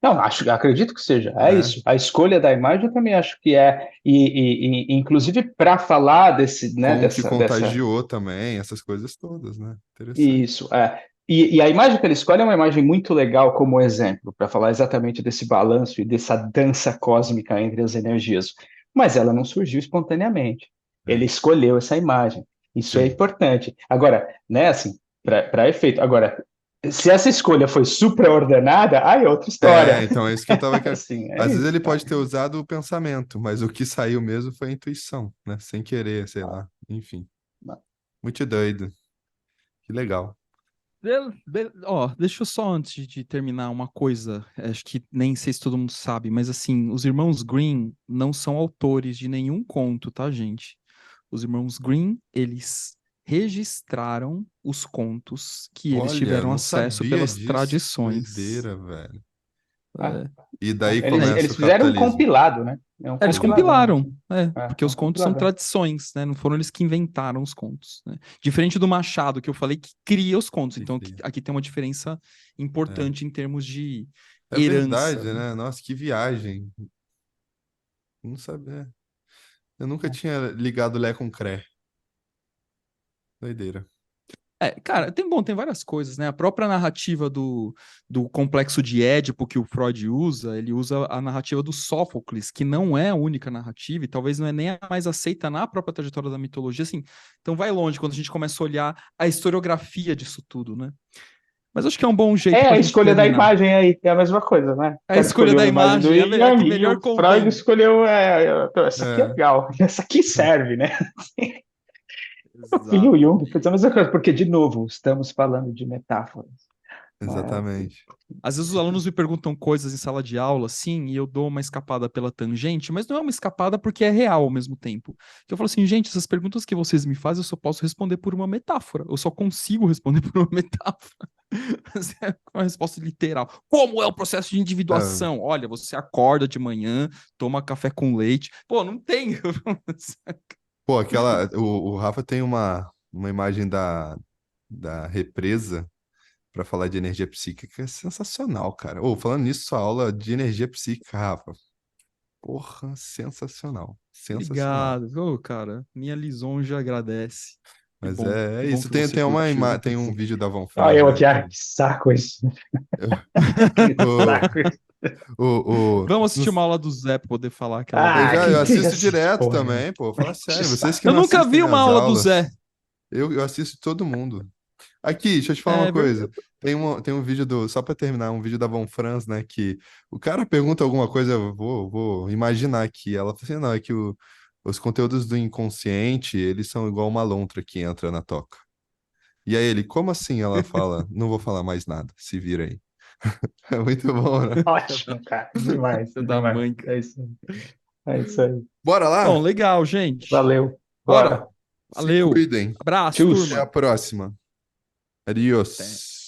Não, acredito que seja. É né? isso. A escolha da imagem eu também acho que é. Inclusive, para falar né, Como que dessa. contagiou também, essas coisas todas, né? Interessante. Isso, é. E a imagem que ele escolhe é uma imagem muito legal como exemplo, para falar exatamente desse balanço e dessa dança cósmica entre as energias. Mas ela não surgiu espontaneamente. É, Ele escolheu essa imagem. Isso é sim. importante. Agora, né, assim, para efeito. Agora, se essa escolha foi supraordenada, aí é outra É, história. então é isso que eu tava querendo. Assim, é Às vezes isso, ele cara. pode ter usado o pensamento, mas o que saiu mesmo foi a intuição, né? Sem querer, sei lá. Enfim, muito doido. Que legal. Ó, deixa eu só antes de terminar uma coisa, acho que nem sei se todo mundo sabe, mas assim, os irmãos Green não são autores de nenhum conto, tá, gente? Os irmãos Green, eles registraram os contos que eles Olha, tiveram não acesso sabia pelas disso. Que tradições. doideira, velho. Ah, É, E daí eles começa o fizeram um capitalismo. compilado, né? É um eles compiladão. compilaram, Assim. porque É os um contos são compiladão. tradições, né? Não foram eles que inventaram os contos, né? Diferente do Machado, que eu falei que cria os contos. Que Então cria. aqui tem uma diferença É. importante em termos de É herança, verdade, né? né? Nossa, que viagem. Não sabia. Eu nunca tinha ligado Lé com Cré. Doideira. Cara, tem várias coisas, né? A própria narrativa do complexo de Édipo que o Freud usa, ele usa a narrativa do Sófocles, que não é a única narrativa, e talvez não é nem a mais aceita na própria trajetória da mitologia, assim. Então vai longe quando a gente começa a olhar a historiografia disso tudo, né? Mas acho que é um bom jeito É para a a gente escolha da terminar. imagem aí, é a mesma coisa, né? O A cara escolha escolheu da a imagem do imagem, Yin a que Yang e melhor o Freud convém. escolheu. Essa aqui é É, legal, essa aqui serve, né? No fim, o Exato. Jung fez a mesma coisa, porque, de novo, estamos falando de metáforas. É, exatamente. Às vezes os alunos me perguntam coisas em sala de aula, assim, e eu dou uma escapada pela tangente, mas não é uma escapada porque é real ao mesmo tempo. Que eu falo assim, gente, essas perguntas que vocês me fazem, eu só posso responder por uma metáfora. Eu só consigo responder por uma metáfora. Essa é uma resposta literal. Como é o processo de É, individuação? Olha, você acorda de manhã, toma café com leite. Pô, não tem. pô, o Rafa tem uma imagem da represa para falar de energia psíquica é sensacional, cara. Ô, falando nisso, sua aula de energia psíquica, Rafa. Porra, sensacional. Sensacional. Obrigado. Ô, cara, minha lisonja agradece. Mas Que é bom isso. que você Tem curtiu. tem um vídeo da Von Ah, Franz, eu né? aqui, que saco isso. Que O, saco isso. Vamos não assistir uma aula do Zé pra poder falar aquela eu Quem assisto assiste direto porra, também, pô. Fala que sério, vocês que saco. Eu não nunca assistem vi uma minhas aula do Zé. aulas, eu assisto todo mundo. Aqui, deixa eu te falar uma É coisa. verdade. Tem um vídeo só pra terminar, um vídeo da Von Franz, né? Que o cara pergunta alguma coisa, vou imaginar aqui. Ela fala assim: não, é que os conteúdos do inconsciente, eles são igual uma lontra que entra na toca. E aí ele, como assim? Ela fala, não vou falar mais nada, se vira aí. É muito bom, né? Ótimo, cara. Demais, Filho da demais. mãe, cara. É isso aí. É isso aí. Bora Bom, lá? legal, gente. Valeu. Bora. Bora. Se Valeu. cuidem. Abraço, Tchus. Até a turma. próxima. Até. Adiós.